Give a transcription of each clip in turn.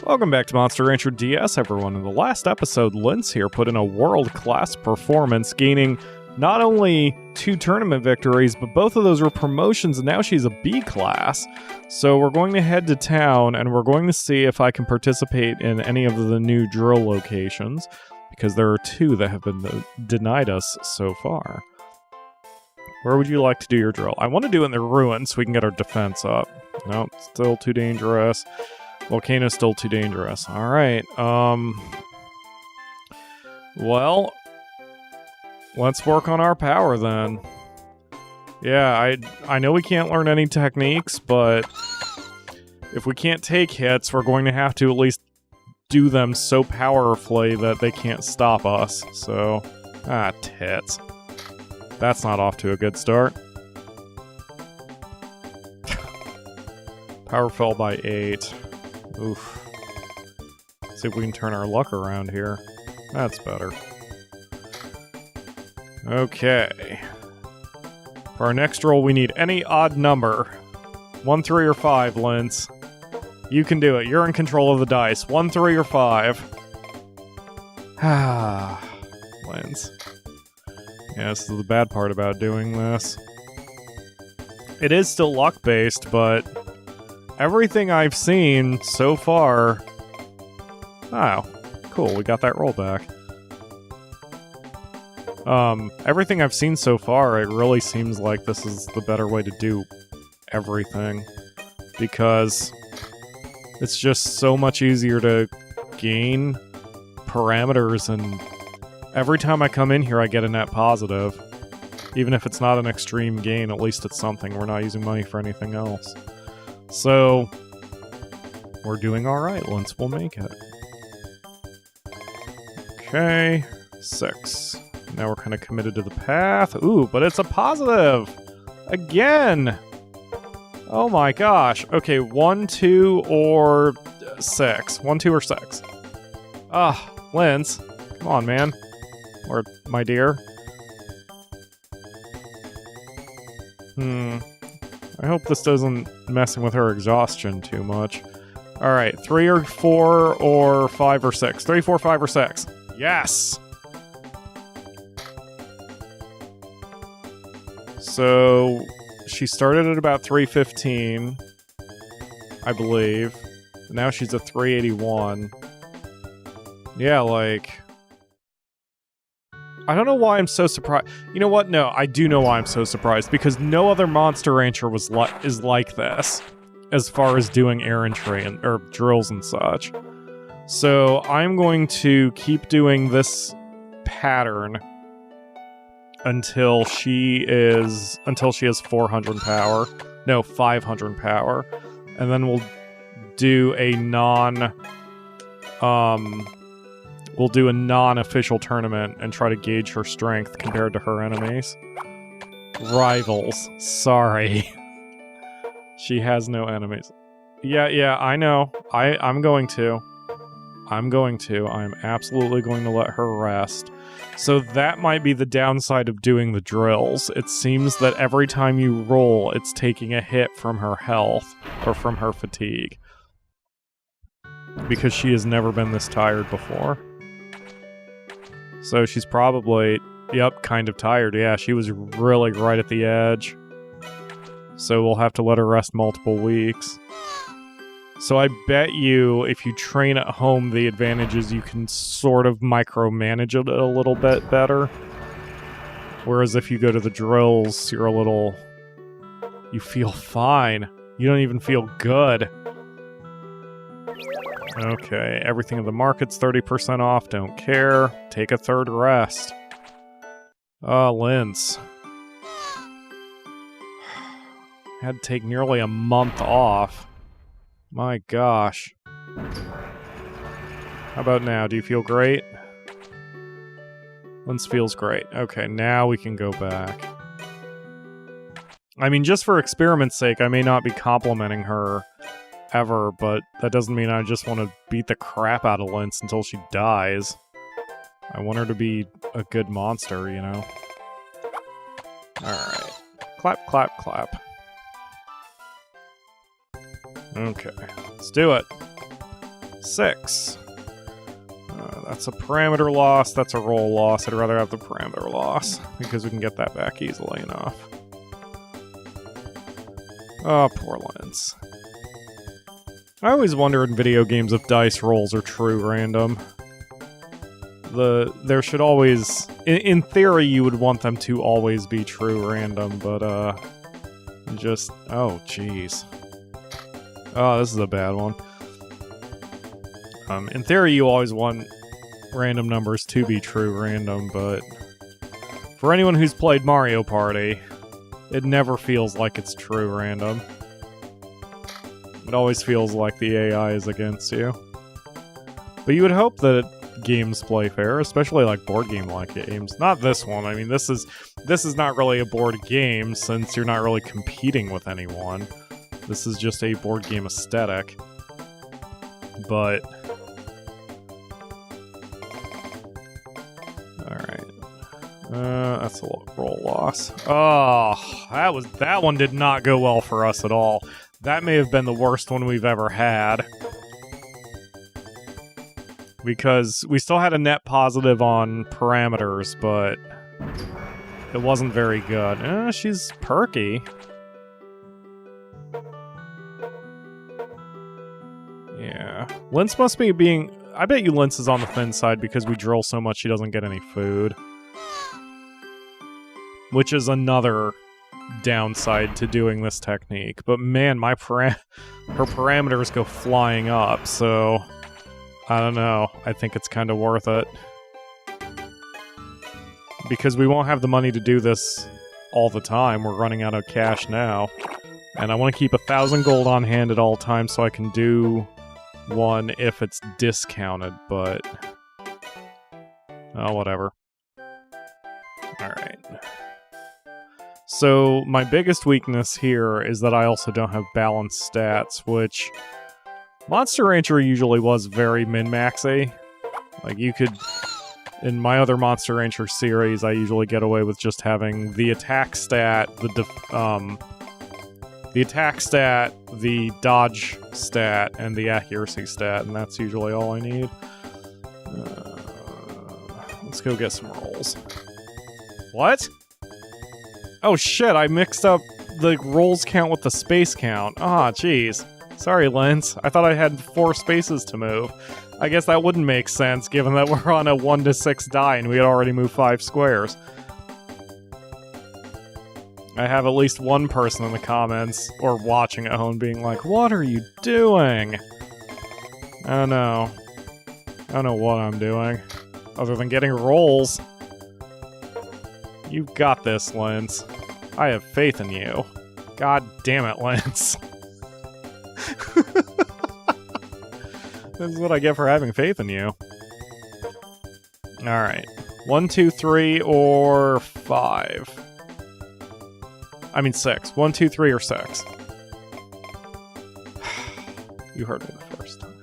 Welcome back to Monster Rancher DS, everyone. In the last episode, Lince here put in a world-class performance, gaining not only 2 tournament victories, but both of those were promotions, and now she's a B-class. So we're going to head to town, and we're going to see if I can participate in any of the new drill locations, because there are 2 that have been denied us so far. Where would you like to do your drill? I want to do it in the ruins so we can get our defense up. No, still too dangerous. Volcano's still too dangerous. Alright, well, let's work on our power then. Yeah, I know we can't learn any techniques, but if we can't take hits, we're going to have to at least do them so powerfully that they can't stop us. So, tits. That's not off to a good start. Power fell by 8. Oof. Let's see if we can turn our luck around here. That's better. Okay. For our next roll, we need any odd number. 1, 3, or 5, Lince. You can do it. You're in control of the dice. 1, 3, or 5. Lince. Yeah, this is the bad part about doing this. It is still luck-based, but everything I've seen so far... Oh, cool, we got that roll back. Everything I've seen so far, it really seems like this is the better way to do everything. Because it's just so much easier to gain parameters, and every time I come in here I get a net positive. Even if it's not an extreme gain, at least it's something. We're not using money for anything else. So, we're doing alright. Lince will make it. Okay, 6. Now we're kind of committed to the path. Ooh, but it's a positive! Again! Oh my gosh. Okay, 1, 2, or 6. 1, 2, or 6. Lince. Come on, man. Or, my dear. I hope this doesn't messing with her exhaustion too much. Alright, 3 or 4 or 5 or 6. 3, 4, 5, or 6. Yes! So, she started at about 315, I believe. Now she's at 381. Yeah, like... I don't know why I'm so surprised. You know what? No, I do know why I'm so surprised. Because no other Monster Rancher is like this, as far as doing errantry or drills and such. So I'm going to keep doing this pattern until she has 400 power. No, 500 power, and then we'll do a non-official tournament and try to gauge her strength compared to her enemies. Rivals. Sorry. She has no enemies. Yeah, I know. I'm going to. I'm absolutely going to let her rest. So that might be the downside of doing the drills. It seems that every time you roll, it's taking a hit from her health or from her fatigue. Because she has never been this tired before. So she's probably, yep, kind of tired. Yeah, she was really right at the edge. So we'll have to let her rest multiple weeks. So I bet you, if you train at home, the advantage is you can sort of micromanage it a little bit better. Whereas if you go to the drills, you feel fine. You don't even feel good. Okay, everything in the market's 30% off, don't care. Take a 3rd rest. Lince. Had to take nearly a month off. My gosh. How about now? Do you feel great? Lince feels great. Okay, now we can go back. I mean, just for experiment's sake, I may not be complimenting her ever, but that doesn't mean I just want to beat the crap out of Lince until she dies. I want her to be a good monster, you know? Alright. Clap, clap, clap. Okay, let's do it. 6. That's a parameter loss. That's a roll loss. I'd rather have the parameter loss because we can get that back easily enough. Oh, poor Lens. I always wonder in video games if dice rolls are true random. There should always... In theory, you would want them to always be true random, but, just... Oh, jeez. Oh, this is a bad one. In theory, you always want random numbers to be true random, but... For anyone who's played Mario Party, it never feels like it's true random. It always feels like the AI is against you. But you would hope that games play fair, especially like board game-like games. Not this one. I mean, this is not really a board game since you're not really competing with anyone. This is just a board game aesthetic. But alright. That's a roll loss. Oh, that one did not go well for us at all. That may have been the worst one we've ever had. Because we still had a net positive on parameters, but it wasn't very good. She's perky. Yeah. Lince must be being... I bet you Lince is on the thin side because we drill so much she doesn't get any food. Which is another downside to doing this technique. But man, her parameters go flying up, so... I don't know. I think it's kind of worth it. Because we won't have the money to do this all the time. We're running out of cash now. And I want to keep 1,000 gold on hand at all times so I can do one if it's discounted, but... Oh, whatever. Alright. So, my biggest weakness here is that I also don't have balanced stats, which... Monster Rancher usually was very min-maxy. Like, you could... In my other Monster Rancher series, I usually get away with just having the attack stat, the attack stat, the dodge stat, and the accuracy stat, and that's usually all I need. Let's go get some rolls. What? Oh shit, I mixed up the rolls count with the space count. Ah, jeez. Sorry, Lens. I thought I had 4 spaces to move. I guess that wouldn't make sense, given that we're on a 1 to 6 die and we had already moved 5 squares. I have at least one person in the comments, or watching at home, being like, what are you doing? I don't know. I don't know what I'm doing, other than getting rolls. You've got this, Lens. I have faith in you. God damn it, Lens. This is what I get for having faith in you. Alright. 1, 2, 3, or 5. I mean 6. 1, 2, 3, or 6. You heard me the first time.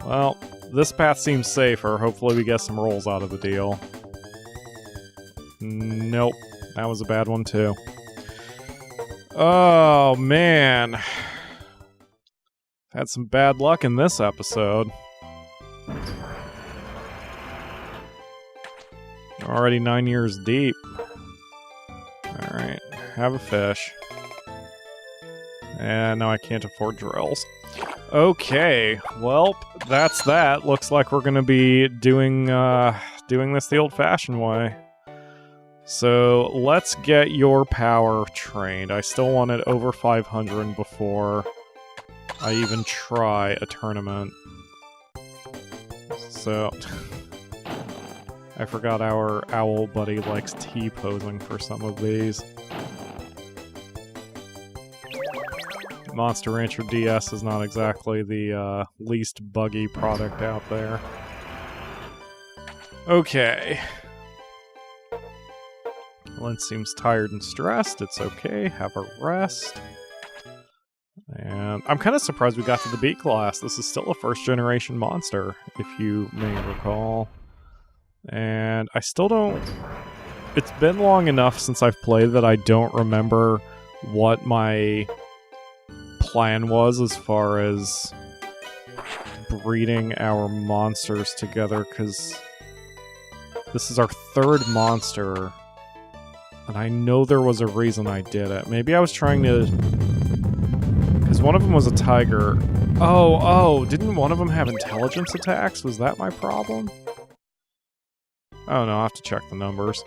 Well, this path seems safer. Hopefully we get some rolls out of the deal. Nope. That was a bad one too. Oh, man. Had some bad luck in this episode. Already 9 years deep. Alright, have a fish. And now I can't afford drills. Okay, well, that's that. Looks like we're gonna be doing this the old-fashioned way. So, let's get your power trained. I still want it over 500 before I even try a tournament. So... I forgot our owl buddy likes T-posing for some of these. Monster Rancher DS is not exactly the least buggy product out there. Okay. Lynn seems tired and stressed. It's okay. Have a rest. And I'm kind of surprised we got to the B class. This is still a first-generation monster, if you may recall. And I still don't... It's been long enough since I've played that I don't remember what my plan was as far as breeding our monsters together, because this is our third monster. And I know there was a reason I did it. Maybe I was trying to... Because one of them was a tiger. Oh, didn't one of them have intelligence attacks? Was that my problem? Oh no, I have to check the numbers.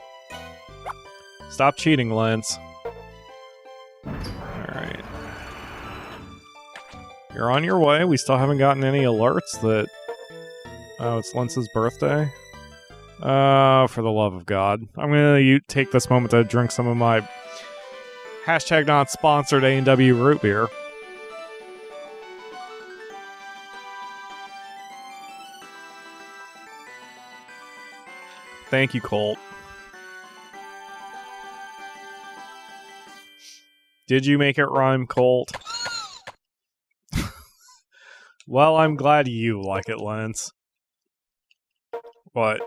Stop cheating, Lance. Alright. You're on your way. We still haven't gotten any alerts that... Oh, it's Lence's birthday? For the love of God. I'm gonna take this moment to drink some of my hashtag not sponsored A&W root beer. Thank you, Colt. Did you make it rhyme, Colt? Well, I'm glad you like it, Lance. What?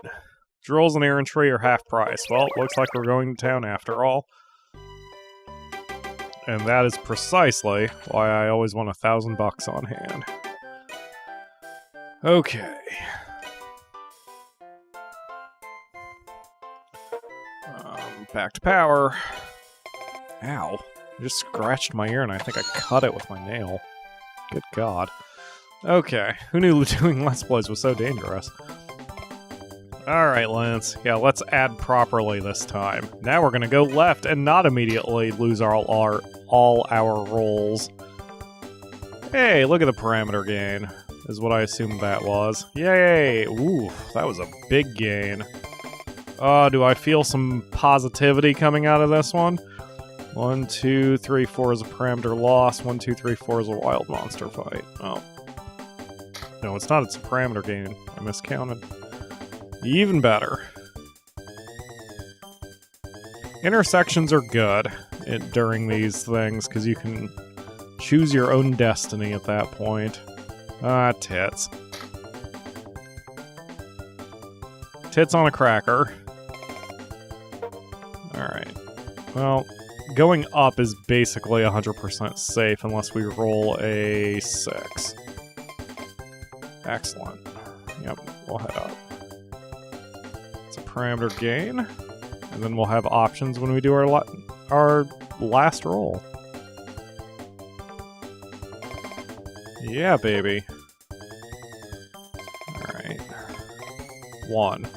Drills and errantry are half price. Well, looks like we're going to town after all. And that is precisely why I always want $1,000 on hand. Okay. Back to power. Ow. I just scratched my ear and I think I cut it with my nail. Good God. Okay. Who knew doing Let's Plays was so dangerous? Alright, Lance. Yeah, let's add properly this time. Now we're gonna go left and not immediately lose all our rolls. Hey, look at the parameter gain, is what I assumed that was. Yay! Ooh, that was a big gain. Oh, do I feel some positivity coming out of this one? 1, 2, 3, 4 is a parameter loss. 1, 2, 3, 4 is a wild monster fight. Oh. No, it's not. It's a parameter gain. I miscounted. Even better. Intersections are good during these things, because you can choose your own destiny at that point. Ah, tits. Tits on a cracker. Alright. Well, going up is basically 100% safe unless we roll a 6. Excellent. Yep, we'll head up. Parameter gain, and then we'll have options when we do our last roll. Yeah, baby. Alright. 1.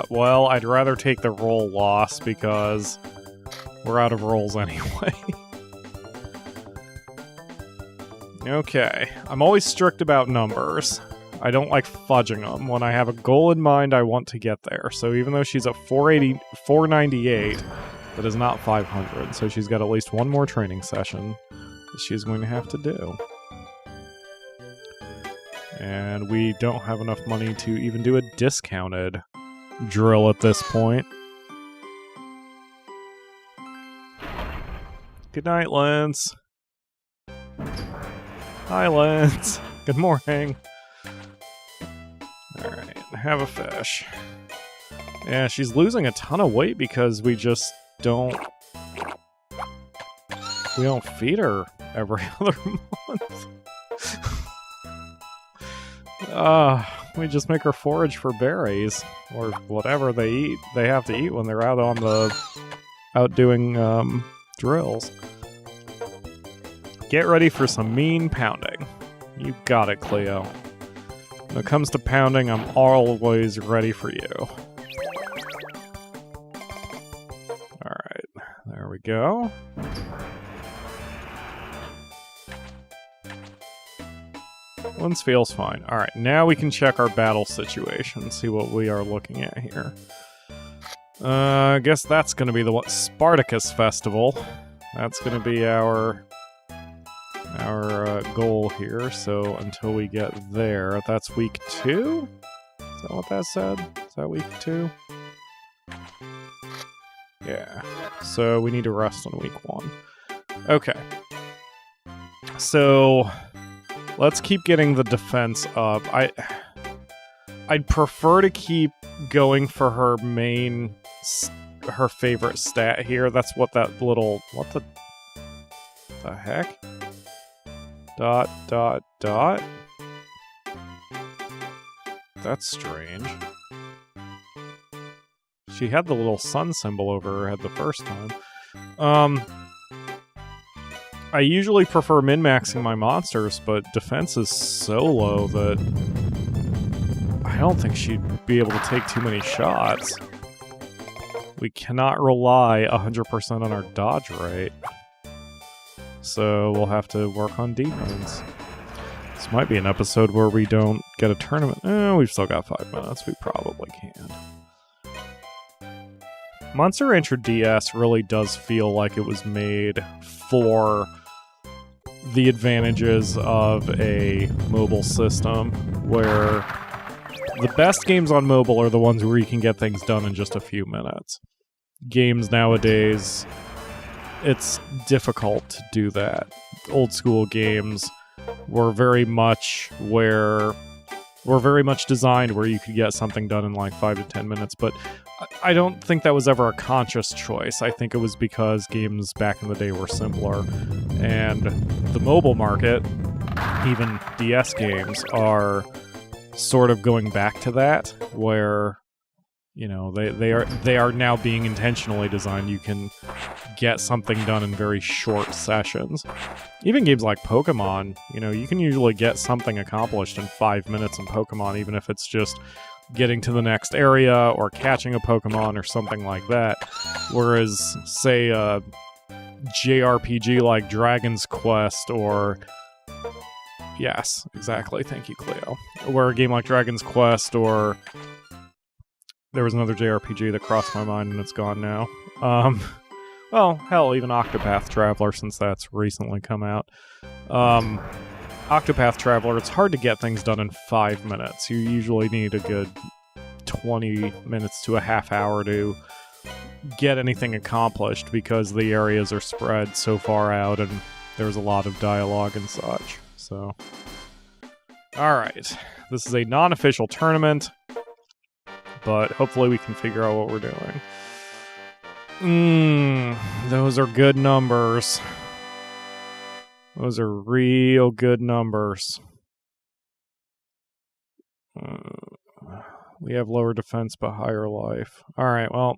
Well, I'd rather take the roll loss because we're out of rolls anyway. Okay. I'm always strict about numbers. I don't like fudging them. When I have a goal in mind, I want to get there. So even though she's at 498, that is not 500. So she's got at least one more training session that she's going to have to do. And we don't have enough money to even do a discounted drill at this point. Good night, Lance. Hi, Lance. Good morning. Alright, have a fish. Yeah, she's losing a ton of weight because we just don't... We don't feed her every other month. We just make her forage for berries, or whatever they have to eat when they're out doing drills. Get ready for some mean pounding. You got it, Cleo. When it comes to pounding, I'm always ready for you. Alright, there we go. Once feels fine. Alright, now we can check our battle situation, see what we are looking at here. I guess that's gonna be the Spartacus Festival. That's gonna be our goal here, so until we get there, that's week 2? Is that what that said? Is that week 2? Yeah. So we need to rest on week 1. Okay. So let's keep getting the defense up. I'd prefer to keep going for her her favorite stat here. That's what that little... What the heck? ... That's strange. She had the little sun symbol over her head the first time. I usually prefer min-maxing my monsters, but defense is so low that I don't think she'd be able to take too many shots. We cannot rely 100% on our dodge rate. So we'll have to work on defense. This might be an episode where we don't get a tournament. We've still got 5 minutes. We probably can. Monster Rancher DS really does feel like it was made for the advantages of a mobile system, where the best games on mobile are the ones where you can get things done in just a few minutes. Games nowadays, it's difficult to do that. Old school games were very much designed where you could get something done in like 5 to 10 minutes, but I don't think that was ever a conscious choice. I think it was because games back in the day were simpler, and the mobile market, even DS games, are sort of going back to that, where, you know, they are now being intentionally designed. You can get something done in very short sessions. Even games like Pokemon, you know, you can usually get something accomplished in 5 minutes in Pokemon, even if it's just getting to the next area or catching a Pokemon or something like that. Whereas, say, a JRPG like Dragon's Quest or... Yes, exactly. Thank you, Cleo. Where a game like Dragon's Quest, or... There was another JRPG that crossed my mind and it's gone now. Well, hell, even Octopath Traveler, since that's recently come out. Octopath Traveler, it's hard to get things done in 5 minutes. You usually need a good 20 minutes to a half hour to get anything accomplished, because the areas are spread so far out and there's a lot of dialogue and such. So, alright. This is a non-official tournament, but hopefully we can figure out what we're doing. Those are good numbers. Those are real good numbers. We have lower defense but higher life. Alright, well,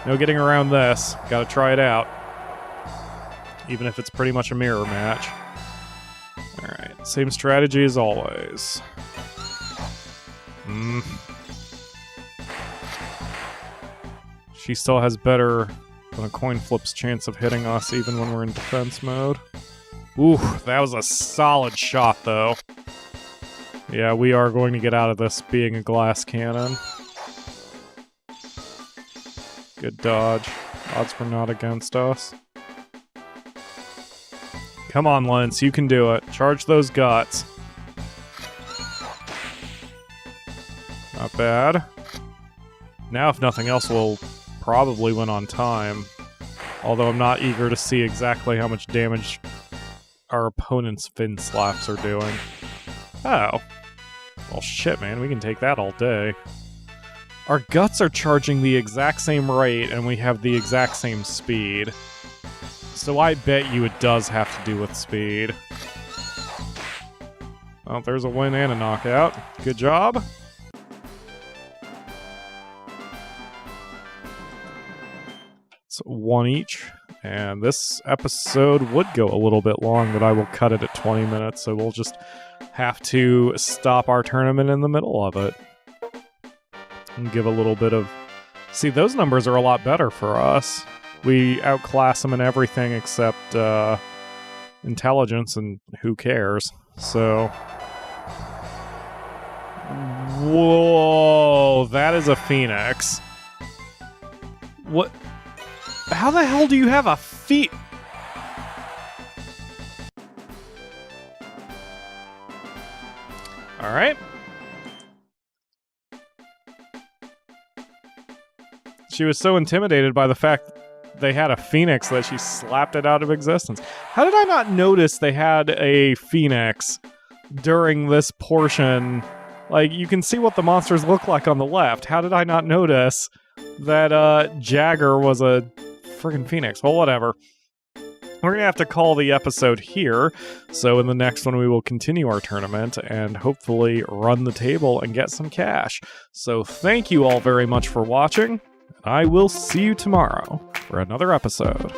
no getting around this. Gotta try it out. Even if it's pretty much a mirror match. Alright, same strategy as always. She still has better than a coin flip's chance of hitting us even when we're in defense mode. Ooh, that was a solid shot, though. Yeah, we are going to get out of this being a glass cannon. Good dodge. Odds were not against us. Come on, Lance, you can do it. Charge those guts. Not bad. Now, if nothing else, we'll probably win on time. Although I'm not eager to see exactly how much damage our opponent's fin slaps are doing. Oh. Well, shit, man. We can take that all day. Our guts are charging the exact same rate, and we have the exact same speed. So I bet you it does have to do with speed. Well, there's a win and a knockout. Good job. It's one each. And this episode would go a little bit long, but I will cut it at 20 minutes, so we'll just have to stop our tournament in the middle of it. And give a little bit of... See, those numbers are a lot better for us. We outclass them in everything except intelligence, and who cares? So... Whoa, that is a phoenix. What? How the hell do you have a feet? Alright. She was so intimidated by the fact they had a phoenix that she slapped it out of existence. How did I not notice they had a phoenix during this portion? Like, you can see what the monsters look like on the left. How did I not notice that Jagger was a friggin' phoenix? Well, whatever. we're going to have to call the episode here. So in the next one, we will continue our tournament and hopefully run the table and get some cash. So thank you all very much for watching. I will see you tomorrow for another episode.